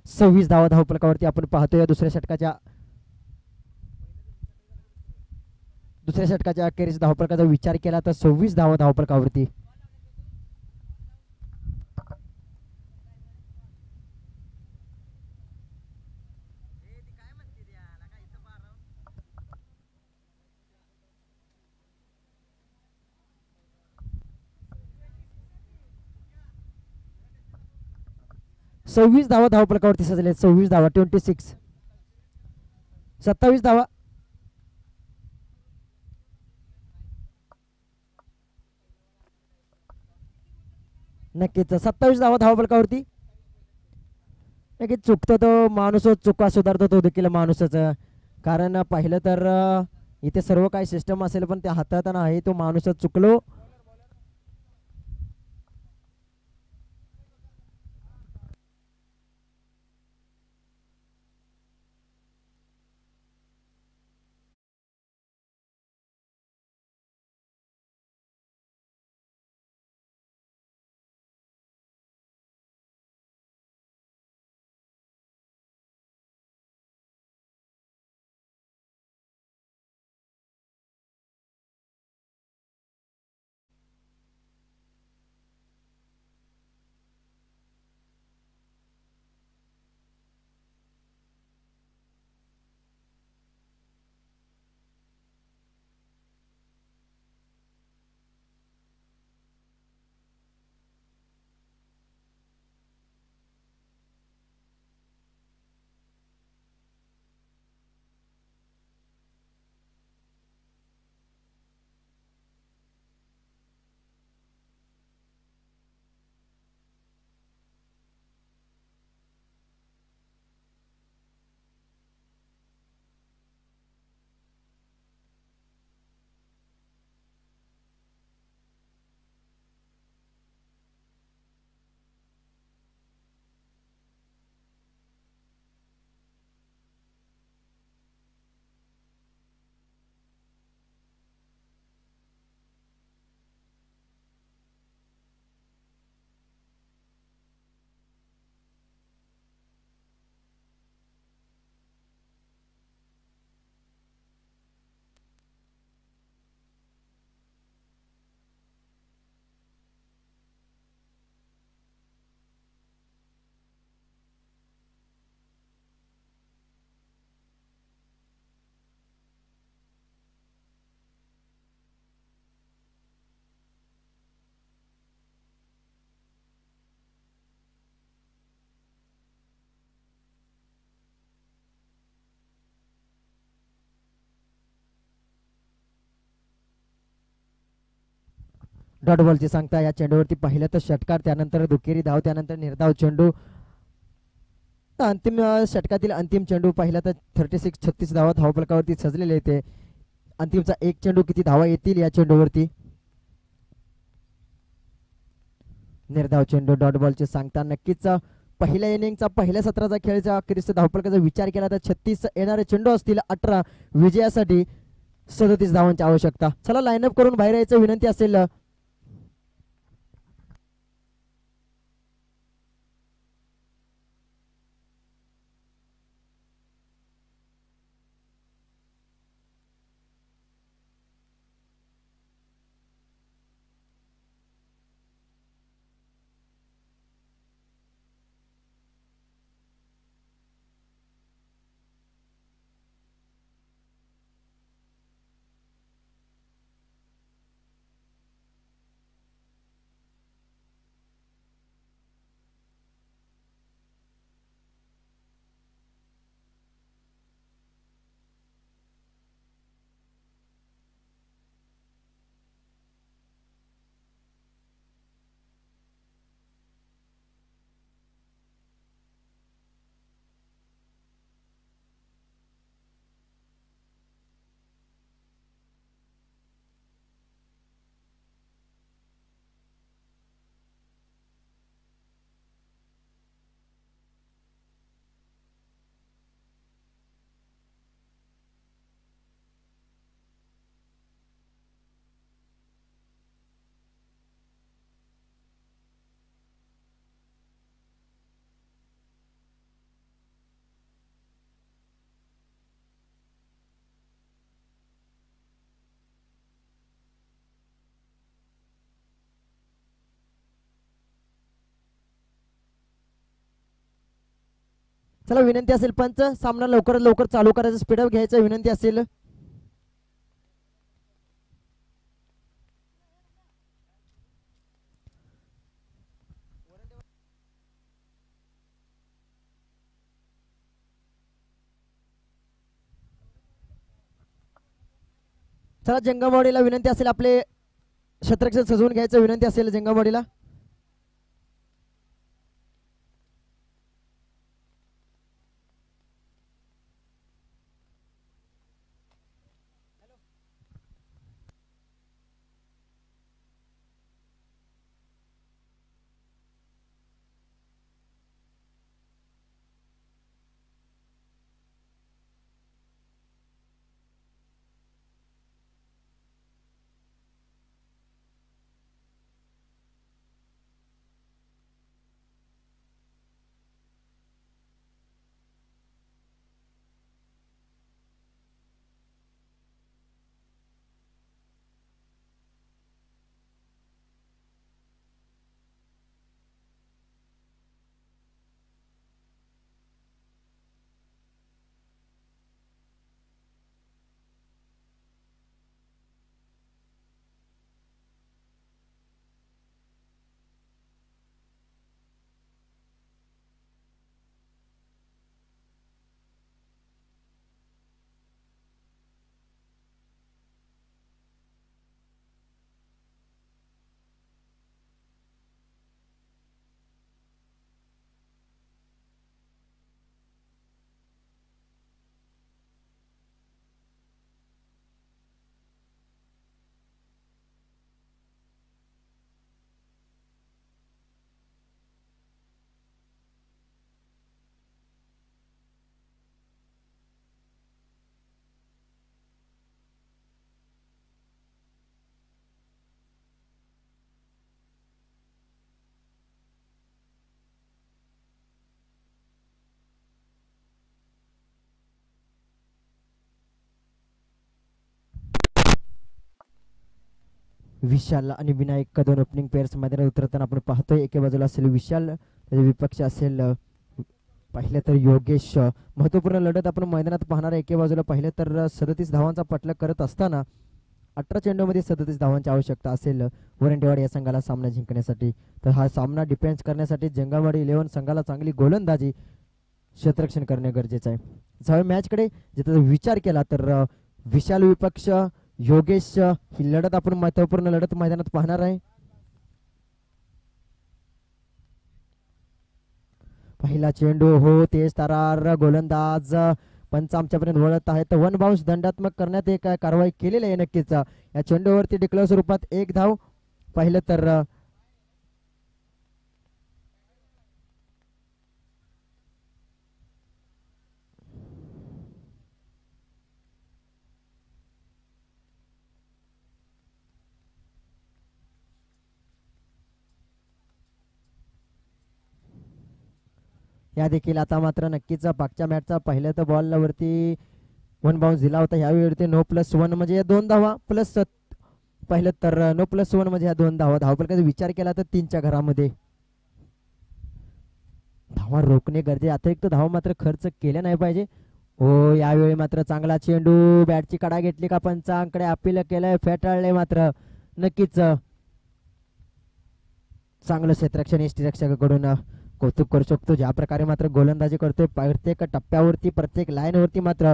26 धावा धावफलकावरती आपण पाहतोय. दुसऱ्या षटकाच्या अखेरीस धावफलकाचा विचार केला तर 26 धावा धावफलकावरती. सव्वीस धावा धावफलकावरती सजले. 26 धावा 26. 27 धावा. नक्कीच 27 धावा धावफलकावरती. नक्कीच चुकतो तो माणूस, चुका सुधारतो तो देखील माणूसच. कारण पाहिलं तर इथे सर्व काही सिस्टम असेल पण त्या हाताळताना आहे तो माणूसच चुकलो. डॉट बॉलची सांगता या चेंडूवरती पाहिलं तर षटकार, त्यानंतर दुहेरी धाव, त्यानंतर निर्धाव चेंडू. अंतिम षटकातील अंतिम चेंडू पाहिला तर 36 धावा धावफलकावरती सजलेले ते. अंतिमचा एक चेंडू किती धावा येतील या चेंडूवरती. निर्धाव चेंडू डॉट बॉलचे सांगता. नक्कीच पहिल्या इनिंगचा पहिल्या सत्राचा खेळचा अखेरीस धावफलकाचा विचार केला तर 36 येणारे चेंडू असतील 18 विजयासाठी 37 धावांची आवश्यकता. चला लाईनअप करून बाहेर यायचं विनंती असेल. चला विनंती असेल पंच, सामना लवकरात लवकर चालू करायचं, स्पीडअप घ्यायचं विनंती असेल. चला जंगमवाडीला विनंती असेल, आपले क्षेत्ररक्षण सजवून घ्यायचं विनंती असेल जंगमवाडीला. विशाल आणि विनायक दोन ओपनिंग पेअर्स मैदानात उतरताना आपण पाहतोय. एके बाजूला असेल विशाल, त्याचे विपक्ष असेल पाहिलं तर योगेश. महत्वपूर्ण लढत आपण मैदानात पाहणार. एके बाजूला पाहिलं तर 37 धावांचा पटला करत असताना 18 चेंडूमध्ये 37 धावांची आवश्यकता असेल वरंडेवाडी या संघाला सामना जिंकण्यासाठी. तर हा सामना डिफेन्स करण्यासाठी जंगमवाडी 11 संघाला चांगली गोलंदाजी, क्षेत्ररक्षण करणे गरजेचं आहे. ज्यावेळी मॅचकडे जिथे विचार केला तर विशाल विपक्ष योगेश ही लढत आपण महत्वपूर्ण लढत मैदानात पाहणार आहे. पहिला चेंडू हो तेज तरार, गोलंदाज पंच आमच्यापर्यंत वळत आहेत. वन बाउन्स दंडात्मक करण्यात एक कारवाई केलेली आहे नक्कीच. या चेंडूवरती डिक्लेअर स्वरूपात एक धाव. पाहिलं तर या देखील आता मात्र नक्कीच मागच्या मॅचचा पहिल्या तर बॉल वरती वन बाउन्स दिला होता. ह्यावेळी नो+1 म्हणजे या 2 धावा प्लस पाहिलं तर नो+1 म्हणजे ह्या 2 धावा. धावफलकाचा विचार केला तर 3च्या घरामध्ये धावा रोखणे गरजे, अतिरिक्त धावा मात्र खर्च केल्या नाही पाहिजे. हो यावेळी मात्र चांगला चेंडू, बॅटची कडा घेतली का पंचांकडे अपील केलंय, फेटाळले मात्र नक्कीच चांगलं क्षेत्ररक्षण यष्टीरक्षकाकडून कौतुक करू शकतो. ज्या प्रकारे मात्र गोलंदाजी करतोय प्रत्येक टप्प्यावरती, प्रत्येक लाईन वरती मात्र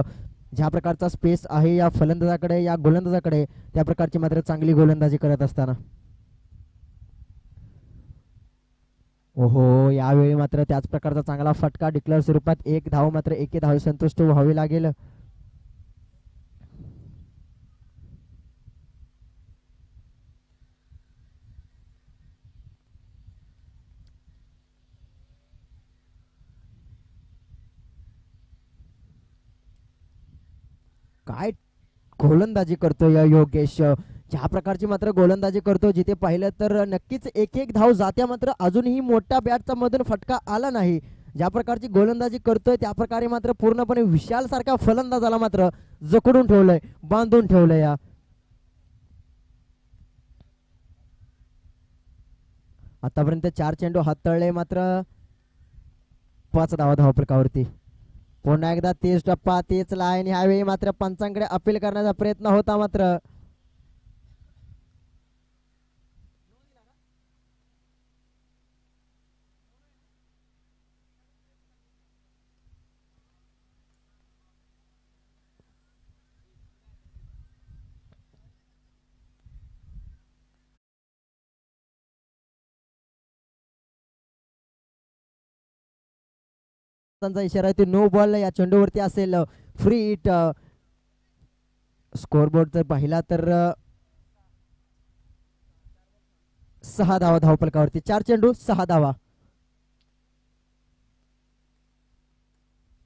ज्या प्रकारचा स्पेस आहे या फलंदाजाकडे, या गोलंदाजाकडे, त्या प्रकारची मात्र चांगली गोलंदाजी करत असताना ओहो यावेळी मात्र त्याच प्रकारचा चांगला फटका, डिक्लेअर स्वरूपात एक धाव. मात्र एके धाव संतुष्ट व्हावी लागेल. काय गोलंदाजी करतो या योगेश, ज्या प्रकारची मात्र गोलंदाजी करतो, जिथे पाहिलं तर नक्कीच एक एक धाव जात्या, मात्र अजूनही मोठ्या बॅटचा मधून फटका आला नाही. ज्या प्रकारची गोलंदाजी करतोय त्या प्रकारे मात्र पूर्णपणे विशाल सारखा फलंदाजाला मात्र जखडून ठेवलंय, बांधून ठेवलंय. या आतापर्यंत 4 चेंडू हाताळले, मात्र 5 धावा धावफलकावरती. पुन्हा एकदा तेच टप्पा तेच लाईन. ह्यावेळी मात्र पंचांकडे अपील करण्याचा प्रयत्न होता मात्र त्यांचा इशारा आहे नो बॉल या चेंडूवरती असेल फ्री हिट. स्कोरबोर्ड जर पाहिला तर 6 धावा धावपलकावरती. 4 चेंडू 6 धावा.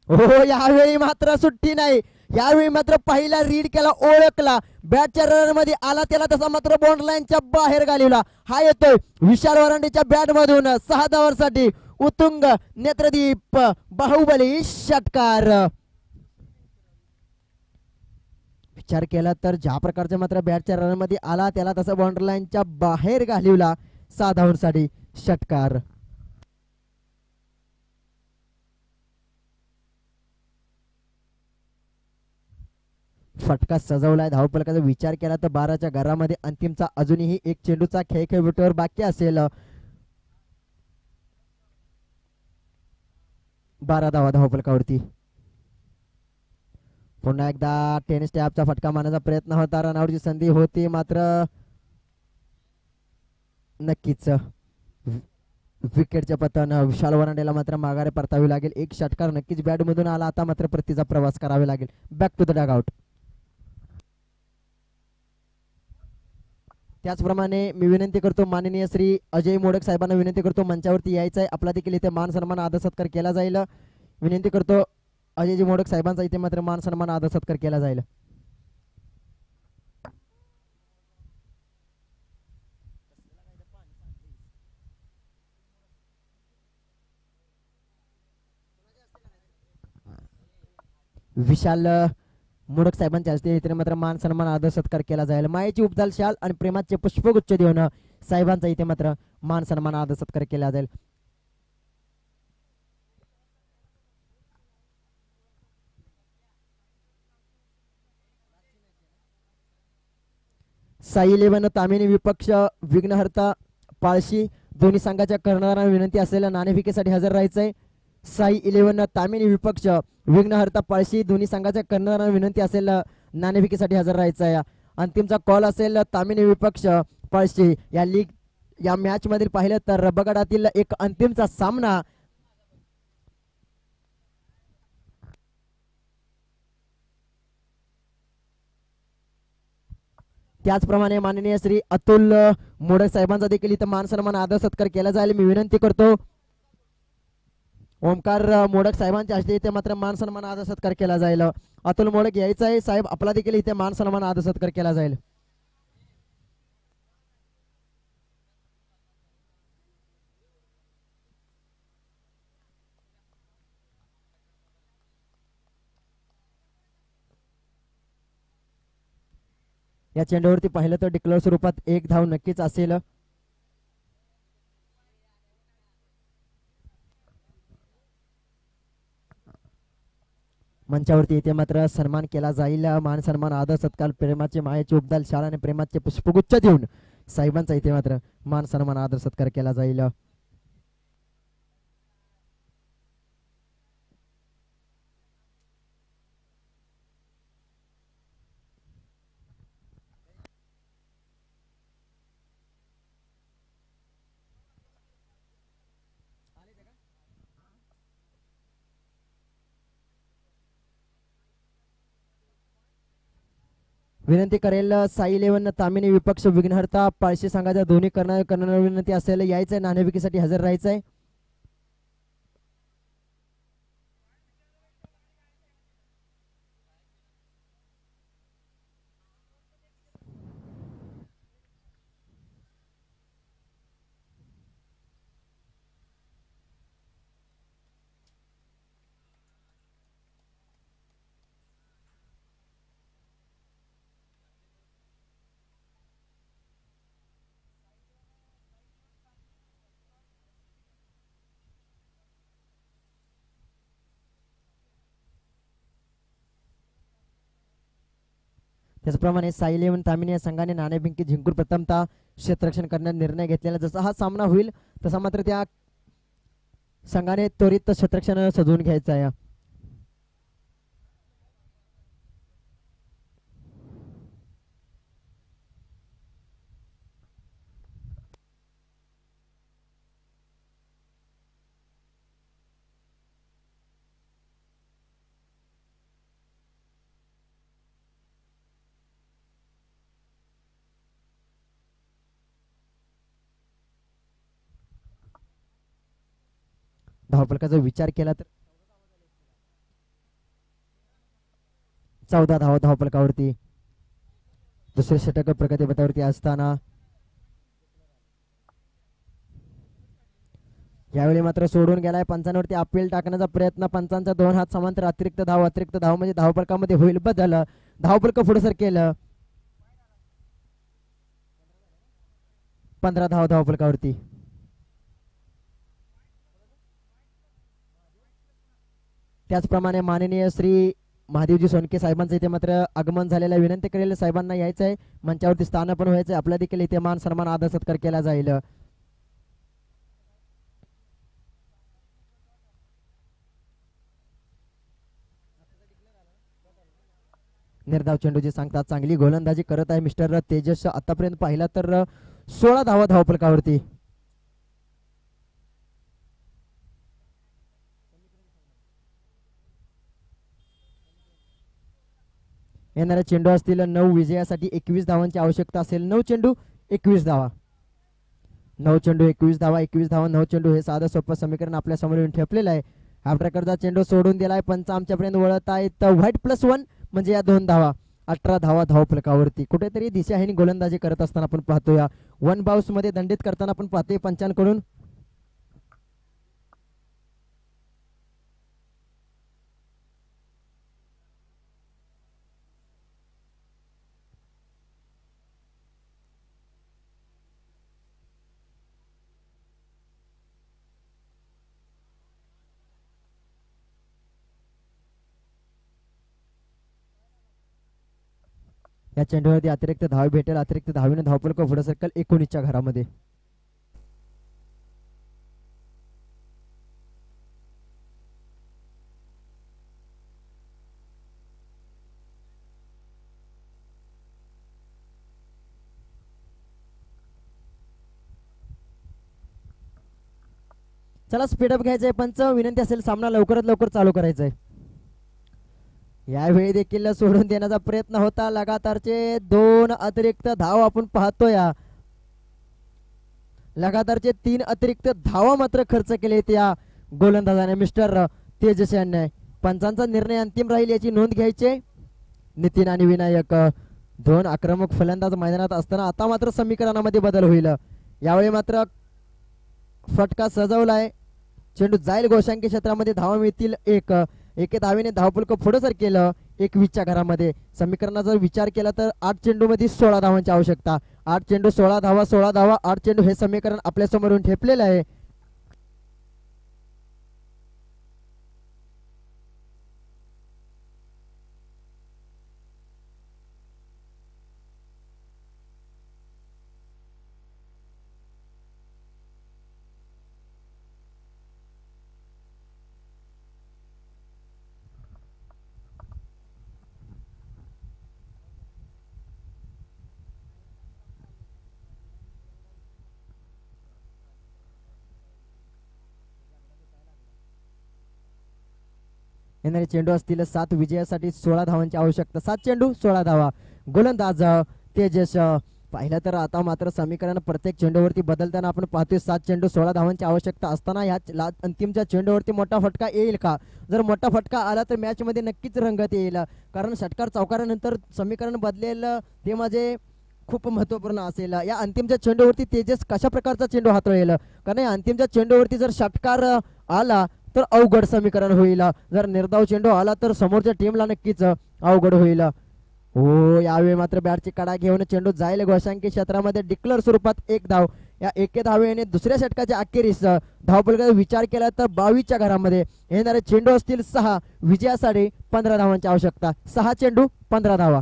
हो यावेळी मात्र सुट्टी नाही. यावेळी मात्र पहिला रीड केला, ओळखला, बॅटच्या रनर मध्ये आला, त्याला तसा मात्र बॉन्ड लाईनच्या बाहेर घालवला. हा येतोय विशाल वरांडेच्या बॅट मधून 6 धावांसाठी उत्तुंग नेत्रदीप बाहुबली षटकार. विचार केला तर ज्या प्रकारच्या मात्र बॅटच्या रन मध्ये आला त्याला तसा बॉन्ड लाईनच्या बाहेर घालवला. 6 धावांसाठी षटकार. फटका सजवलाय धावपलकाचा विचार केला तर 12च्या घरामध्ये अंतिमचा अजूनही एक चेंडूचा खेळ खेळविटवर बाकी असेल. 12 धावा धावपलकावरती. पुन्हा एकदा टेनिस टॅपचा फटका मारण्याचा प्रयत्न होता. रनआउटची संधी होती मात्र नक्कीच विकेटच्या पतन विशाल वरांडेला मात्र माघारे परतावी लागेल. एक षटकार नक्कीच बॅट मधून आला. आता मात्र परतीचा प्रवास करावा लागेल बॅक टू द डगआउट. त्याचप्रमाणे मी विनंती करतो माननीय श्री अजय मोडक साहेबांना विनंती करतो मंचावरती यायचं आहे. आपला देखील इथे मान सन्मान आदर सत्कार केला जाईल. विनंती करतो अजयजी मोडक साहेबांचा इथे मात्र मान सन्मान आदर सत्कार केला जाईल. विशाल मोडक साहेबांच्या हस्ते इथे मात्र मान सन्मान आदर सत्कार केला जाईल. मायेची उपदाल शाल आणि प्रेमाचे पुष्पगुच्छ देऊन साहेबांचा इथे मात्र मान सन्मान आदर सत्कार केला जाईल. साई इलेव्हन तामिनी विपक्ष विघ्नहर्ता पाळशी दोन्ही संघाच्या कर्णधारांना विनंती असलेल्या नाणेफेकीसाठी हजर राहायचंय. साई इलेव्हन तामिनी विपक्ष विघ्नहर्ता पाळशी दोन्ही संघाच्या कर्णधारांना विनंती असेल नाणेफेकीसाठी हजर राहायचं आहे. अंतिमचा कॉल असेल तामिनी विपक्ष पाळशी या लीग या मॅच मधील पाहिलं तर रबगडातील एक अंतिमचा सामना. त्याचप्रमाणे माननीय श्री अतुल मोडक साहेबांचा देखील इथं मान सन्मान आदर सत्कार केला जाईल. मी विनंती करतो ओमकार मोडक साहेबांच्या हस्ते इथे मात्र मान सन्मान आदर सत्कार केला जाईल. अतुल मोडक यायचा आहे साहेब, आपला देखील इथे मान सन्मान आदर सत्कार केला जाईल. या चेंडूवरती पाहिलं तर डिक्लेअर स्वरूपात एक धाव नक्कीच असेल. मंचावरती इथे मात्र सन्मान केला जाईल. मान सन्मान आदर सत्कार प्रेमाचे मायाचे उपदाल शाळा आणि प्रेमाचे पुष्पगुच्छ देऊन साहेबांचा इथे मात्र मान सन्मान आदर सत्कार केला जाईल. विनंती करेल साई इलेव्हन तामिनी विपक्ष विघ्नहर्ता पाळशी संघाच्या दोन्ही करणार विनंती असेल यायचंय नाणेफेकीसाठी हजर राहायचंय. त्याचप्रमाणे साई इलेव्हन तामिनी या संघाने नाणेफेकी जिंकून प्रथमतः क्षेत्ररक्षण करण्याचा निर्णय घेतलेला. जसा हा सामना होईल तसा मात्र त्या संघाने त्वरित क्षेत्ररक्षण सजवून घ्यायचं आहे. धावफलकाचा विचार केला तर 14 धावा धावफलकावरती. दुसरे षटक प्रगती पथावरती असताना यावेळी मात्र सोडून गेलाय. पंचांवरती अपील टाकण्याचा प्रयत्न. पंचांचा 2 हात समांतर. अतिरिक्त धाव म्हणजे धावफलकामध्ये होईल बदल. धावफलक पुढे सर केलं. 15 धाव धावफलकावरती. त्याचप्रमाणे माननीय श्री महादेवजी सोनके साहेबांचं इथे मात्र आगमन झालेलं. विनंती करेल साहेबांना यायचं आहे, मंचावरती स्थान पण व्हायचं. आपल्या देखील इथे मान सन्मान आदर सत्कार केला जाईल. निर्धाव चेंडूची सांगतात. चांगली गोलंदाजी करत आहे मिस्टर तेजस. आतापर्यंत पाहिला तर 16 धावा धावफलकावरती. येणाऱ्या चेंडू असतील 9 विजयासाठी 21 धावांची आवश्यकता असेल. 9 चेंडू 21 धावा. 9 चेंडू 21 धावा. 21 धावा 9 चेंडू हे साधं सोपं समीकरण आपल्या समोर येऊन ठेपलेलं आहे. हा प्रकारचा चेंडू सोडून दिलाय. पंच आमच्यापर्यंत वळत आहेत. व्हाईट +1 म्हणजे या 2 धावा. 18 धावा धावफलकावरती. कुठेतरी दिशाहीन गोलंदाजी करत असताना आपण पाहतोय. 1 बाउन्स मध्ये दंडित करताना आपण पाहतोय पंचांकडून. या चेंडूवरती अतिरिक्त धाव भेटेल. अतिरिक्त धावेने धावफलक पुढे सरकल 19च्या घरामध्ये. चला स्पीडअप घ्यायचंय. पंच विनंती असेल सामना लवकरात लवकर चालू करायचा आहे. यावेळी देखील सोडून देण्याचा प्रयत्न होता. लगातारचे 2 अतिरिक्त धाव आपण पाहतोय. लगातारचे 3 अतिरिक्त धावा मात्र खर्च केले त्या गोलंदाजाने मिस्टर तेजस यांनी. पंचांचा निर्णय अंतिम राहील याची नोंद घ्यायची. नितीन आणि विनायक 2 आक्रमक फलंदाज मैदानात असताना आता मात्र समीकरणामध्ये बदल होईल. यावेळी मात्र फटका सजवलाय. चेंडू जाईल गोशांकी क्षेत्रामध्ये. धावा मिळतील 1. एके धावेने धावफलक पुढे सर केलं 21च्या घरामध्ये. समीकरणाचा विचार केला तर 8 चेंडू मध्ये 16 धावांची आवश्यकता. 8 चेंडू 16 धावा. 16 धावा 8 चेंडू हे समीकरण आपल्या समोरून ठेपलेलं आहे. येणारे चेंडू असतील 7 विजयासाठी 16 धावांची आवश्यकता. 7 चेंडू 16 धावा. गोलंदाज तेजस. पाहिलं तर आता मात्र समीकरण प्रत्येक चेंडूवरती बदलताना आपण पाहतोय. 7 चेंडू 16 धावांची आवश्यकता असताना या अंतिमच्या चेंडूवरती मोठा फटका येईल का? जर मोठा फटका आला तर मॅच मध्ये नक्कीच रंगत येईल. कारण षटकार चौकारानंतर समीकरण बदलेल ते माझे खूप महत्वपूर्ण असेल. या अंतिमच्या चेंडूवरती तेजस कशा प्रकारचा चेंडू हाताळेल? कारण या अंतिमच्या चेंडूवरती जर षटकार आला तर अवघड समीकरण होईल. जर निर्धाव चेंडू आला तर समोरच्या टीमला नक्कीच अवघड होईल. हो, यावेळी मात्र बॅटची कडा घेऊन चेंडू जाईल गोशांकी क्षेत्रामध्ये. डिक्लेअर स्वरूपात 1 धाव. या 1 धावेने दुसऱ्या षटकाच्या अखेरीस धावफलकाचा विचार केला तर 22च्या घरामध्ये. येणारे चेंडू असतील 6 विजयासाठी 15 धावांची आवश्यकता. 6 चेंडू 15 धावा.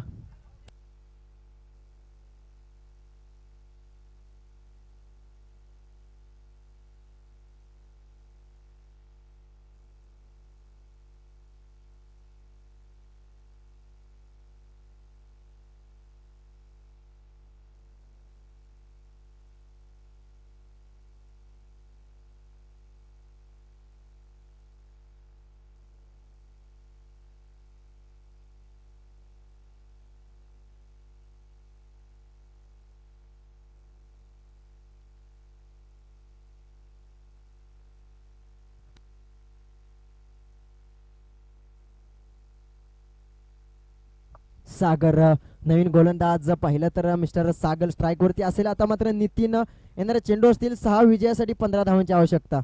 सागर नवीन गोलंदाज पाहिलं तर मिस्टर सागर स्ट्राईक वरती असेल. आता मात्र नितीन येणारे चेंडू असतील 6 विजयासाठी 15 धावांची आवश्यकता.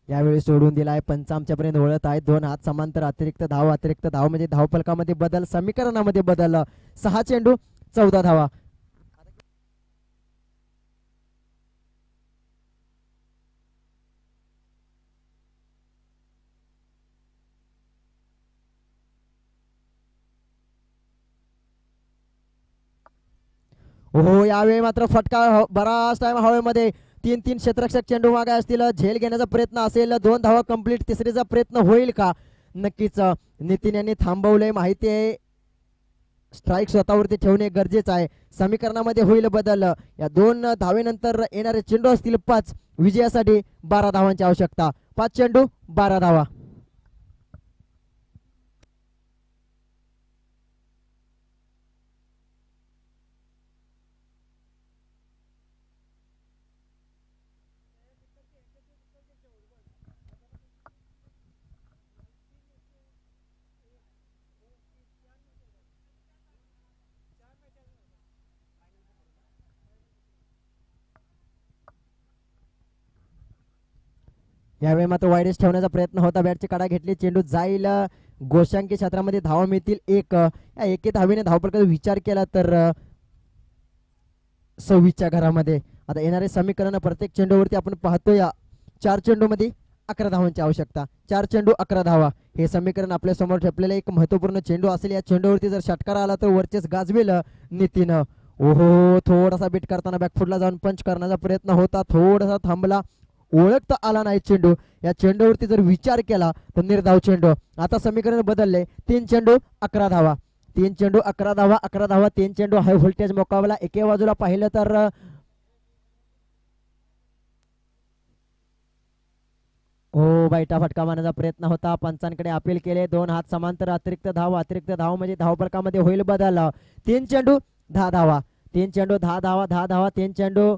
यावेळी सोडून दिलाय. पंच आमच्यापर्यंत वळत आहेत. 2 हात समांतर अतिरिक्त धाव म्हणजे धावफलकामध्ये बदल, समीकरणामध्ये बदल. 6 चेंडू 14 धावा. हो यावेळी मात्र फटका बराच टाइम हवेमध्ये. 3 क्षेत्ररक्षक चेंडू मागे असतील. झेल घेण्याचा प्रयत्न असेल. 2 धावा कंप्लीट. तिसरीचा प्रयत्न होईल का? नक्कीच नितीन यांनी थांबवलंय. माहिती आहे स्ट्राईक स्वतःवरती ठेवणे गरजेचं आहे. समीकरणामध्ये होईल बदल. या 2 धावेनंतर येणारे चेंडू असतील 5 विजयासाठी 12 धावांची आवश्यकता. 5 चेंडू 12 धावा. यावेळी मात्र वाईडेस ठेवण्याचा प्रयत्न होता. बॅटची काढा घेतली. चेंडू जाईल गोशांकी क्षेत्रामध्ये. धावा मिळतील 1. या 1 धावेने धावफलकाचा विचार केला तर 26च्या घरामध्ये. आता येणारे समीकरण प्रत्येक चेंडूवरती आपण पाहतोय. 4 चेंडूमध्ये 11 धावांची आवश्यकता. 4 चेंडू 11 धावा हे समीकरण आपल्या समोर ठेवलेलं एक महत्वपूर्ण चेंडू असेल. या चेंडूवरती जर षटकार आला तर वरचेच गाजवेल नितीन. ओहो थोडासा बीट करताना बॅकफुटला जाऊन पंच करण्याचा प्रयत्न होता. थोडासा थांबला. ओळखता आला नाही चेंडू. या चेंडूवरती जर विचार केला तर निर्धाव चेंडू. आता समीकरण बदलले. 3 चेंडू 11 धावा. 3 चेंडू 11 धावा. 11 धावा 3 चेंडू हाय व्होल्टेज मुकाबला. एके बाजूला पाहिलं तर हो बाईटा फटका मारण्याचा प्रयत्न होता. पंचांकडे अपील केले. 2 हात समांतर अतिरिक्त धाव म्हणजे धावफलकामध्ये होईल बदल. 3 चेंडू 10 धावा. 3 चेंडू 10 धावा. 10 धावा 3 चेंडू.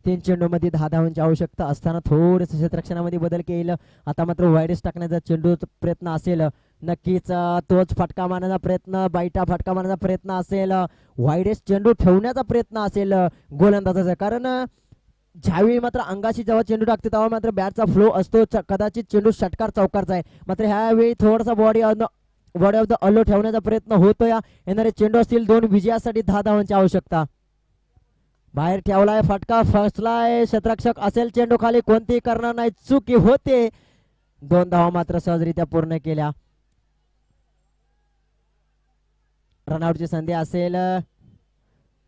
तीन चेंडूमध्ये 10 धावांची आवश्यकता असताना थोडस क्षेत्ररक्षणामध्ये बदल केला. आता मात्र वाईडेस टाकण्याचा चेंडू प्रयत्न असेल. नक्कीच तोच फटका मारण्याचा प्रयत्न. बाईटा फटका मारण्याचा प्रयत्न असेल. वाईडेस चेंडू ठेवण्याचा प्रयत्न असेल गोलंदाजाचा. कारण ज्यावेळी मात्र अंगाशी जेव्हा चेंडू टाकते तेव्हा मात्र बॅटचा फ्लो असतो. कदाचित चेंडू षटकार चौकारचा आहे. मात्र ह्यावेळी थोडासा बॉडी ऑफ द अलो ठेवण्याचा प्रयत्न होतोय. येणारे चेंडू असतील 2 विजयासाठी 10 धावांची आवश्यकता. बाहेर ठेवलाय फटका. फसलाय क्षेत्ररक्षक असेल. चेंडू खाली कोणतीही करणार नाही. चुकी होते. 2 धावा मात्र सहजरित्या पूर्ण केल्या. रनआउटची संधी असेल.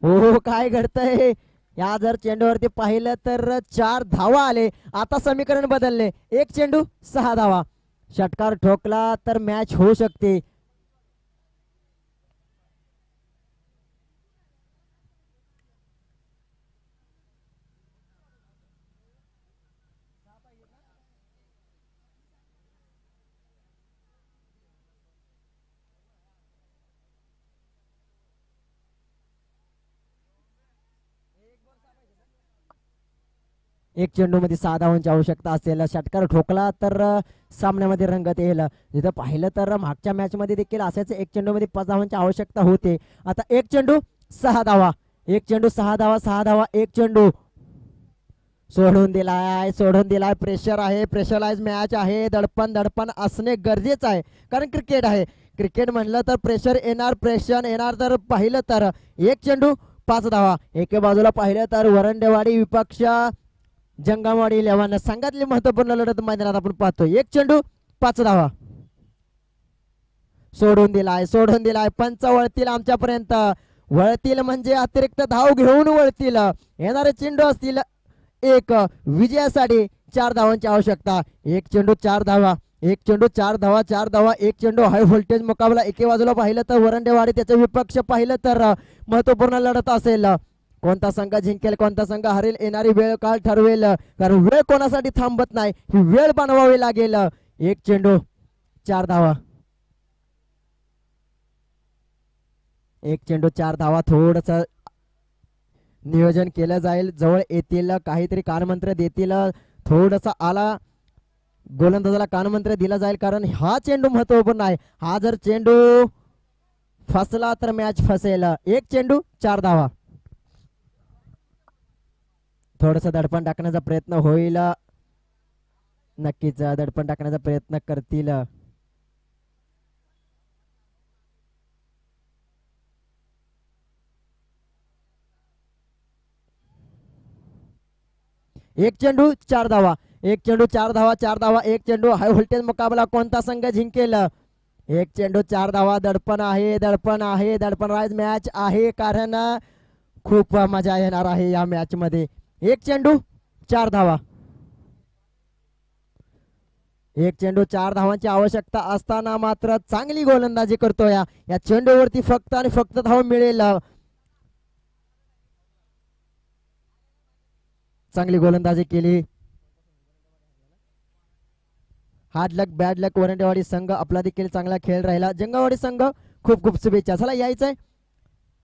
हो काय घडतंय. या जर चेंडूवरती पाहिलं तर 4 धावा आले. आता समीकरण बदलले. 1 चेंडू 6 धावा. षटकार ठोकला तर मॅच होऊ शकते. एक चेंडू मध्ये 6 धावांची आवश्यकता असेल. षटकार ठोकला तर सामन्यामध्ये रंगत येईल. जिथं पाहिलं तर मागच्या मॅच मध्ये देखील अशाच 1 चेंडू मध्ये 5 धावांची आवश्यकता होते. आता 1 चेंडू 6 धावा. 1 चेंडू 6 धावा. 6 धावा 1 चेंडू. सोडून दिलाय. प्रेशर आहे. प्रेशराइज मॅच आहे. धडपण असणे गरजेचं आहे. कारण क्रिकेट आहे. क्रिकेट म्हणलं तर प्रेशर येणार तर पाहिलं तर 1 चेंडू 5 धावा. एके बाजूला पाहिलं तर वरंडेवाडी विपक्ष जंगमवाडी 11 संघातली महत्वपूर्ण लढत मैदानात आपण पाहतो. 1 चेंडू 5 धावा. सोडून दिलाय. पंच वळतील आमच्यापर्यंत. वळतील म्हणजे अतिरिक्त धाव घेऊन वळतील. येणारे चेंडू असतील 1 विजयासाठी 4 धावांची आवश्यकता. 1 चेंडू 4 धावा. 1 चेंडू 4 धावा. 4 धावा 1 चेंडू हाय व्होल्टेज मुकाबला. एके बाजूला पाहिलं तर वरंडेवाडी त्याचे विपक्ष पाहिलं तर महत्वपूर्ण लढत असेल. कोणता संघ जिंकेल कोणता संघ हरेल येणारी वेळ काळ ठरवेल, कारण वेळ कोणासाठी थांबत नाही, ही वेळ बनवावी लागेल. एक चेंडू 4 धावा, एक चेंडू 4 धावा. थोडस नियोजन केलं जाईल, जवळ येतील काहीतरी कानमंत्र देतील, थोडस आला गोलंदाजाला कानमंत्र दिला जाईल, कारण हा चेंडू महत्वपूर्ण आहे. हा जर चेंडू फसला तर मॅच फसेल. एक चेंडू 4 धावा. थोडस दडपण टाकण्याचा प्रयत्न होईल, नक्कीच दडपण टाकण्याचा प्रयत्न करतील. एक चेंडू 4 धावा, एक चेंडू 4 धावा, 4 धावा, एक चेंडू. हाय व्होल्टेज मुकाबला कोणता संघ जिंकेल. एक चेंडू 4 धावा. दडपण आहे, दडपण आहे, दडपण राईज मॅच आहे, कारण खूप मजा येणार आहे या मॅच मध्ये. एक चेंडू 4 धावा, एक चेंडू 4 धावांची आवश्यकता असताना मात्र चांगली गोलंदाजी करतोय. या चेंडूवरती फक्त आणि फक्त धाव मिळेल. चांगली गोलंदाजी केली. हार्ड लक बॅड लक वरंडेवाडी संघ आपला देखील चांगला खेळ राहिला. जंगवाडी संघ खूप खूप शुभेच्छा. चला यायचंय